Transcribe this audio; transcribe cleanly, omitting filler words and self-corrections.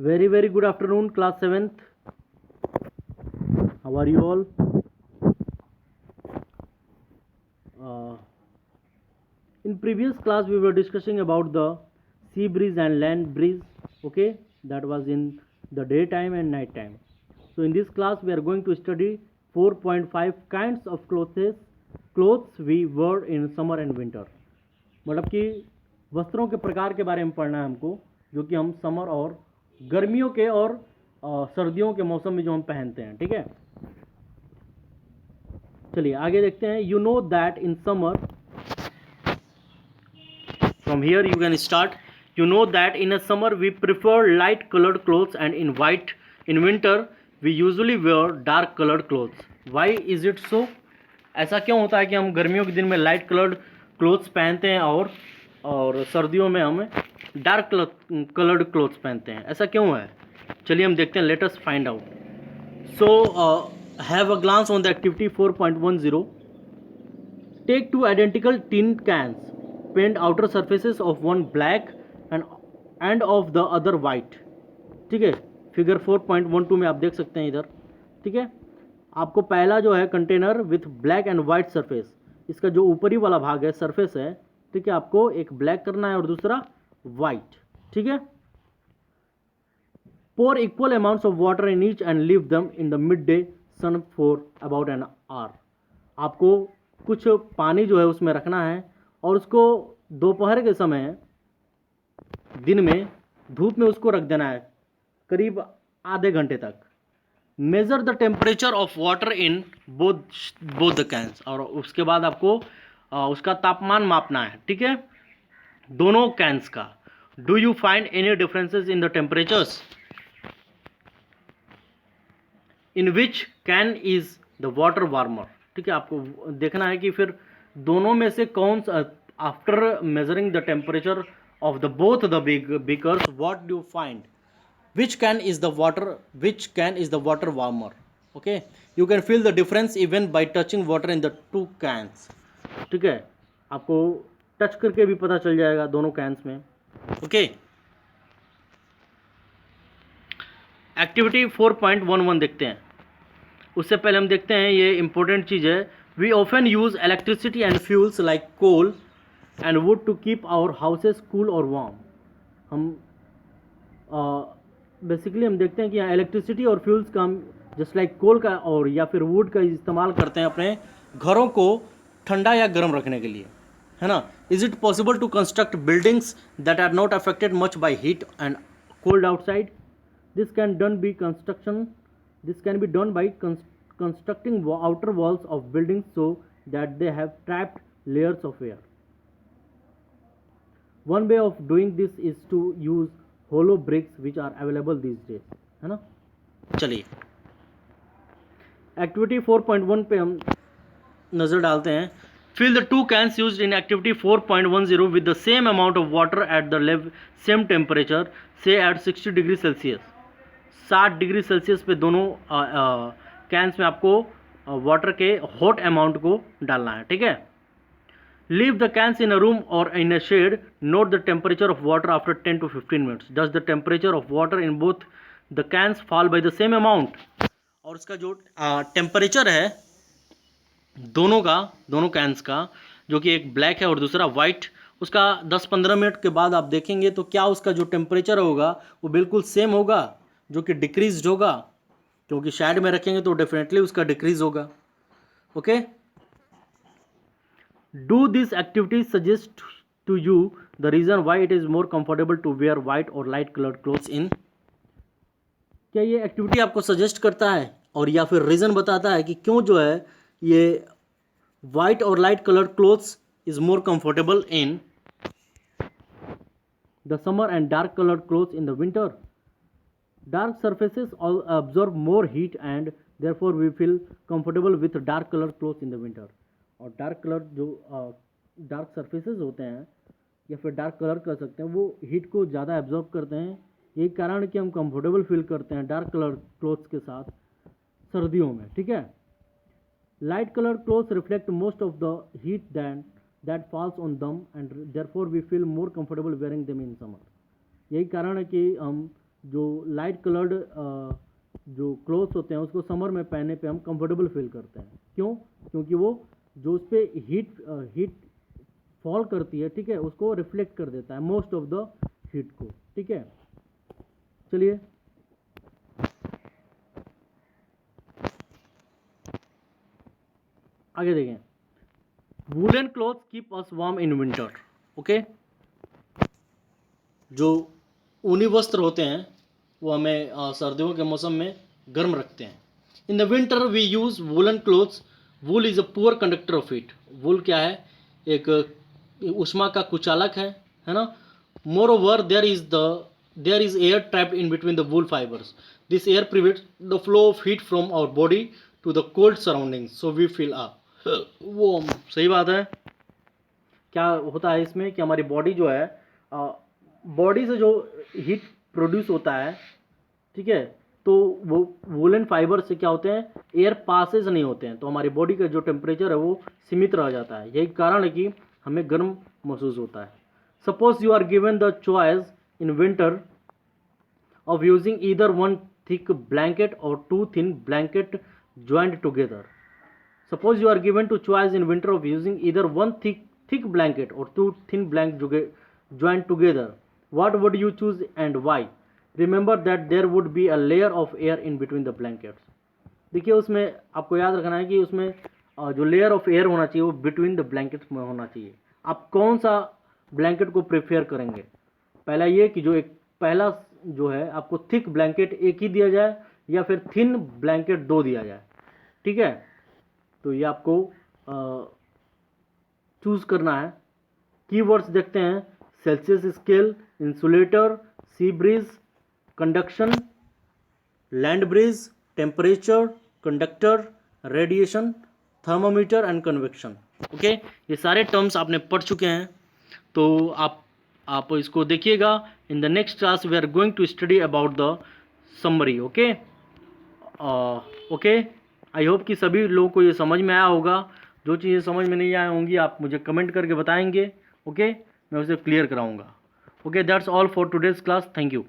Very good afternoon, class 7th. How are you all? In previous class we were discussing about the sea breeze and land breeze. Okay, that was in the daytime and night time. So in this class we are going to study 4.5 kinds of clothes we wear in summer and winter. मतलब कि वस्त्रों के प्रकार के बारे में पढ़ना है हमको, जो कि हम समर और गर्मियों के और सर्दियों के मौसम में जो हम पहनते हैं. ठीक है, चलिए आगे देखते हैं. You know that in summer, from here you can start. You know that in a summer we prefer light colored clothes and in winter we usually wear dark colored clothes. Why is it so? ऐसा क्यों होता है कि हम गर्मियों के दिन में लाइट कलर्ड क्लोथ्स पहनते हैं और सर्दियों में हम डार्क कलर्ड क्लोथ्स पहनते हैं? ऐसा क्यों है? चलिए हम देखते हैं. Let us find out. So have a glance on the activity 4.10. Take 2 identical tin cans. Paint outer surfaces of one black and of the other white. ठीक है, फिगर 4.12 में आप देख सकते हैं इधर. ठीक है, आपको पहला जो है container with black and white surface, इसका जो ऊपरी वाला भाग है सरफेस है, ठीक है, आपको एक ब्लैक करना है और दूसरा वाइट. ठीक है. pour equal amounts of water in each and leave them in the midday sun for about an hour. आपको कुछ पानी जो है उसमें रखना है और उसको दोपहर के समय दिन में धूप में उसको रख देना है करीब आधे घंटे तक. Measure the temperature of water in both the cans. और उसके बाद आपको उसका तापमान मापना है. ठीक है, दोनों कैंस का. Do you find any differences in the temperatures? In which can is the water warmer. ठीक है, आपको देखना है कि फिर दोनों में से कौन सा, after measuring the temperature of the both the beakers, what do you find? Which can is the water warmer? Okay, you can feel the difference even by touching water in the two cans. ठीक है, आपको touch करके भी पता चल जाएगा दोनों cans में. ओके, एक्टिविटी 4.11 देखते हैं. उससे पहले हम देखते हैं, ये इंपॉर्टेंट चीज़ है. We often use electricity and fuels like coal and wood to keep our houses cool और वार्म. हम बेसिकली हम देखते हैं कि यहाँ इलेक्ट्रिसिटी और फ्यूल्स का हम जस्ट लाइक कोल का और या फिर वुड का इस्तेमाल करते हैं अपने घरों को ठंडा या गर्म रखने के लिए, है ना. Is it possible to construct buildings that are not affected much by heat and cold outside? This can be done by constructing outer walls of buildings so that they have trapped layers of air. One way of doing this is to use hollow bricks which are available these days, है ना. चलिए activity 4.1 पे हम नज़र डालते हैं. Fill the two cans used in activity 4.10 with the same amount of water at the same temperature, say at 60 degree Celsius. 60 degree Celsius पे दोनों कैंस में आपको वाटर के हॉट अमाउंट को डालना है. ठीक है. Leave the cans in a room और in a shade. Note the temperature of water after 10 to 15 minutes. Does the temperature of water in both the cans fall by the same amount? और उसका जो temperature है दोनों cans का, जो कि एक ब्लैक है और दूसरा वाइट, उसका 10-15 मिनट के बाद आप देखेंगे तो क्या उसका जो टेम्परेचर होगा वो बिल्कुल सेम होगा, जो कि डिक्रीज होगा, क्योंकि शेड में रखेंगे तो डेफिनेटली उसका डिक्रीज होगा. Okay. Do this activity suggest to you the reason why it is more comfortable to wear white और लाइट कलर्ड क्लोथ्स इन? क्या ये एक्टिविटी आपको सजेस्ट करता है और या फिर रीजन बताता है कि क्यों जो है ये वाइट और light coloured clothes is more comfortable in the summer and dark coloured clothes in the winter? Dark surfaces absorb more heat and therefore we feel comfortable with dark colored clothes in the winter. और dark colour जो dark surfaces होते हैं या फिर dark colour कर सकते हैं, वो हीट को ज़्यादा एब्जॉर्ब करते हैं. यही कारण है कि हम कंफर्टेबल फील करते हैं डार्क कलर क्लोथ्स के साथ सर्दियों में. ठीक है. Light colour clothes reflect most of the heat that falls on them and therefore we feel more comfortable wearing them in summer. यही कारण है कि हम जो लाइट कलर्ड जो क्लोथ्स होते हैं उसको समर में पहनने पे हम कंफर्टेबल फील करते हैं। क्यों? क्योंकि वो जो उस पर हीट फॉल करती है, ठीक है, उसको रिफ्लेक्ट कर देता है मोस्ट ऑफ द हीट को, ठीक है। चलिए आगे देखें। Woollen cloth keep us warm in winter. Okay, जो ऊनी वस्त्र होते हैं वो हमें सर्दियों के मौसम में गर्म रखते हैं। In the winter we use woollen clothes. Wool is a poor conductor of heat. Wool क्या है? एक उष्मा का कुचालक है ना। Moreover there is air trapped in between the wool fibres. This air prevents the flow of heat from our body to the cold surroundings, so we feel वो सही बात है। क्या होता है इसमें कि हमारी बॉडी जो है, बॉडी से जो हीट प्रोड्यूस होता है, ठीक है, तो वो वूलन फाइबर से क्या होते हैं, एयर पासेज नहीं होते हैं, तो हमारी बॉडी का जो टेम्परेचर है वो सीमित रह जाता है। यही कारण है कि हमें गर्म महसूस होता है। Suppose you are given the choice in winter of using either one thick blanket or two thin blanket joined together. Suppose you are given to choice in winter of using either one thick blanket or two thin blanket joined together. What would you choose and why? Remember that there would be a layer of air in between the blankets. देखिए उसमें आपको याद रखना है कि उसमें जो layer of air होना चाहिए वो बिटवीन द ब्लैंकेट्स में होना चाहिए। आप कौन सा ब्लैंकेट को प्रेफर करेंगे? पहला ये कि जो एक पहला जो है आपको थिक ब्लैंकेट एक ही दिया जाए या फिर थिन ब्लैंकेट दो दिया जाए, ठीक है। तो ये आपको चूज करना है। कीवर्ड्स देखते हैं। Celsius scale, insulator, sea breeze, conduction, land breeze, temperature, conductor, radiation, thermometer and convection. Okay, ये सारे टर्म्स आपने पढ़ चुके हैं, तो आप इसको देखिएगा। In the next class we are going to study about the summary. Okay okay, I hope कि सभी लोगों को ये समझ में आया होगा। जो चीज़ें समझ में नहीं आए होंगी आप मुझे कमेंट करके बताएंगे। ओके, मैं उसे क्लियर कराऊंगा। Okay, that's all for today's class. Thank you.